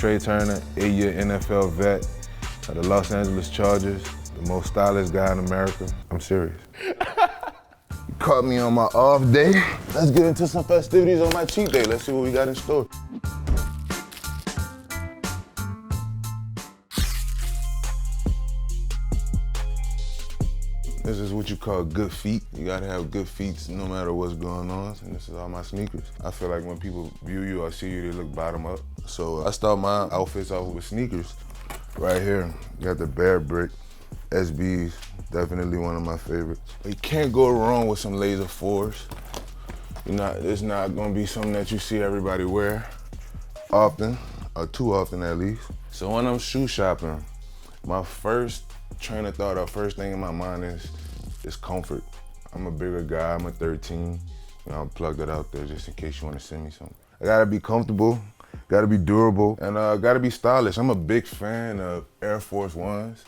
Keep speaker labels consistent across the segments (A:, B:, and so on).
A: Trai Turner, 8-year NFL vet of the Los Angeles Chargers, the most stylish guy in America. I'm serious. You caught me on my off day. Let's get into some festivities on my cheat day. Let's see what we got in store. This is what you call good feet. You gotta have good feet no matter what's going on. And this is all my sneakers. I feel like when people view you or see you, they look bottom up. So I start my outfits off with sneakers. Right here, got the Bear Brick SBs. Definitely one of my favorites. You can't go wrong with some Laser 4s. It's not gonna be something that you see everybody wear often, or too often at least. So when I'm shoe shopping, my first train of thought, or first thing in my mind is comfort. I'm a bigger guy, I'm a 13. I'll plug that out there just in case you wanna send me something. I gotta be comfortable, gotta be durable, and gotta be stylish. I'm a big fan of Air Force Ones.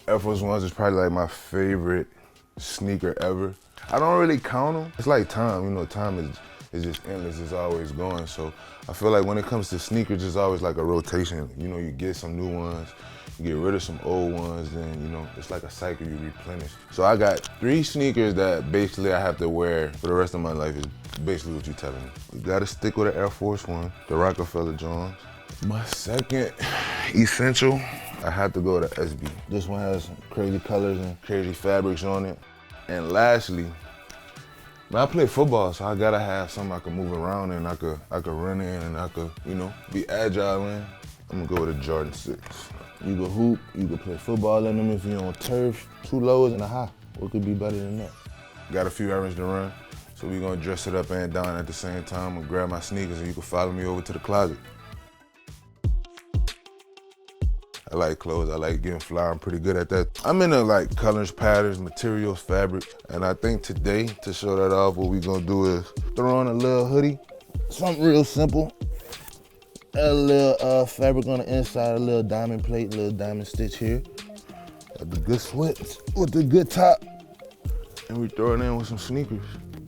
A: Air Force Ones is probably like my favorite sneaker ever. I don't really count them. It's like time, time is just endless, it's always going. So I feel like when it comes to sneakers, it's always like a rotation. You get some new ones, you get rid of some old ones, then it's like a cycle you replenish. So I got 3 sneakers that basically I have to wear for the rest of my life, is basically what you're telling me. You gotta stick with the Air Force One, the Rockefeller Johns. My second essential, I have to go to SB. This one has some crazy colors and crazy fabrics on it. And lastly, I play football, so I gotta have something I can move around in, I could run in, and I could, be agile in. I'm gonna go with a Jordan 6. You can hoop, you can play football in them if you're on turf, 2 lows and a high. What could be better than that? Got a few errands to run, so we're gonna dress it up and down at the same time. I'm gonna grab my sneakers and you can follow me over to the closet. I like clothes, I like getting fly, I'm pretty good at that. I'm into like colors, patterns, materials, fabrics, and I think today, to show that off, what we're gonna do is throw on a little hoodie, something real simple. Add a little fabric on the inside, a little diamond plate, a little diamond stitch here. Got the good sweats with the good top, and we throw it in with some sneakers.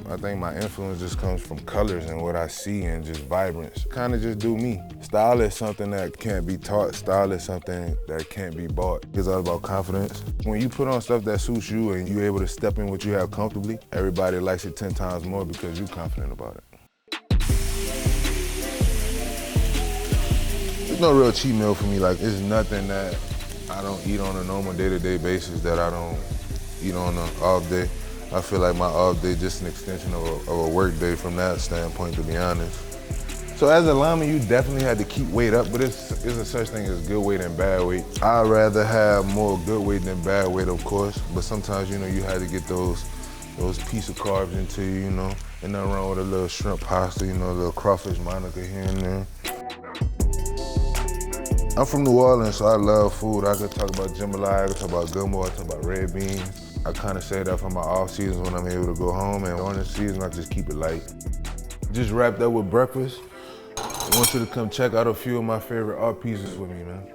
A: I think my influence just comes from colors and what I see and just vibrance. Kinda just do me. Style is something that can't be taught. Style is something that can't be bought. It's all about confidence. When you put on stuff that suits you and you're able to step in what you have comfortably, everybody likes it 10 times more because you're confident about it. There's no real cheat meal for me. Like, it's nothing that I don't eat on a normal day-to-day basis that I don't eat on an off day. I feel like my off day just an extension of a work day from that standpoint, to be honest. So as a lineman, you definitely had to keep weight up, but it's a such thing as good weight and bad weight. I'd rather have more good weight than bad weight, of course, but sometimes, you had to get those piece of carbs into you, and nothing wrong with a little shrimp pasta, a little crawfish monica here and there. I'm from New Orleans, so I love food. I could talk about jambalaya, I could talk about gumbo, I could talk about red beans. I kind of say that for my off seasons when I'm able to go home, and during the season, I just keep it light. Just wrapped up with breakfast. I want you to come check out a few of my favorite art pieces with me, man.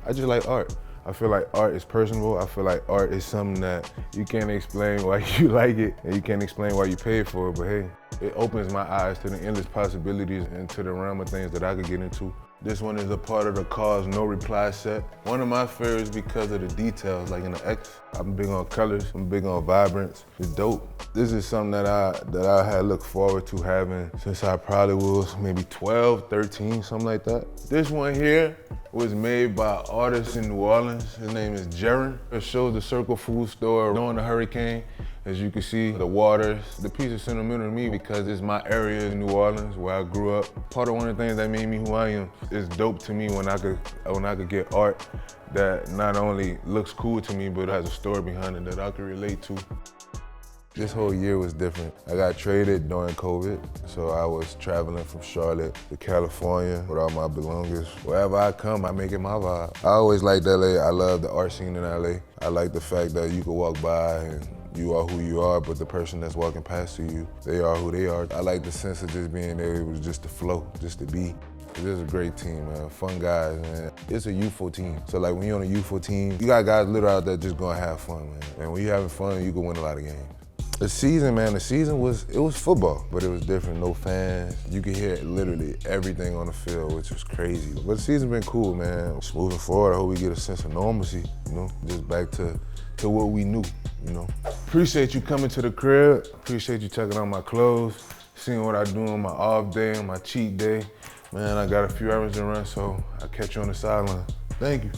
A: I just like art. I feel like art is personable. I feel like art is something that you can't explain why you like it, and you can't explain why you paid for it, but hey, it opens my eyes to the endless possibilities and to the realm of things that I could get into. This one is a part of the Cause No Reply set. One of my favorites because of the details, like in the X. I'm big on colors, I'm big on vibrance. It's dope. This is something that I had looked forward to having since I probably was maybe 12, 13, something like that. This one here was made by an artist in New Orleans. His name is Jaron. It shows the Circle Food store during the hurricane. As you can see, the waters. The piece is sentimental to me because it's my area in New Orleans where I grew up. Part of one of the things that made me who I am. It's dope to me when I could get art that not only looks cool to me, but has a story behind it that I can relate to. This whole year was different. I got traded during COVID, so I was traveling from Charlotte to California with all my belongings. Wherever I come, I make it my vibe. I always liked LA. I love the art scene in LA. I like the fact that you can walk by and you are who you are, but the person that's walking past you, they are who they are. I like the sense of just being able just to flow, just to be. This is a great team, man. Fun guys, man. It's a youthful team. So like when you're on a youthful team, you got guys literally out there just gonna have fun, man. And when you're having fun, you can win a lot of games. The season, man, it was football, but it was different, no fans. You could hear literally everything on the field, which was crazy. But the season been cool, man. Just moving forward, I hope we get a sense of normalcy, you know, just back to what we knew, you know. Appreciate you coming to the crib. Appreciate you checking out my clothes, seeing what I do on my off day, on my cheat day. Man, I got a few errands to run, so I'll catch you on the sideline. Thank you.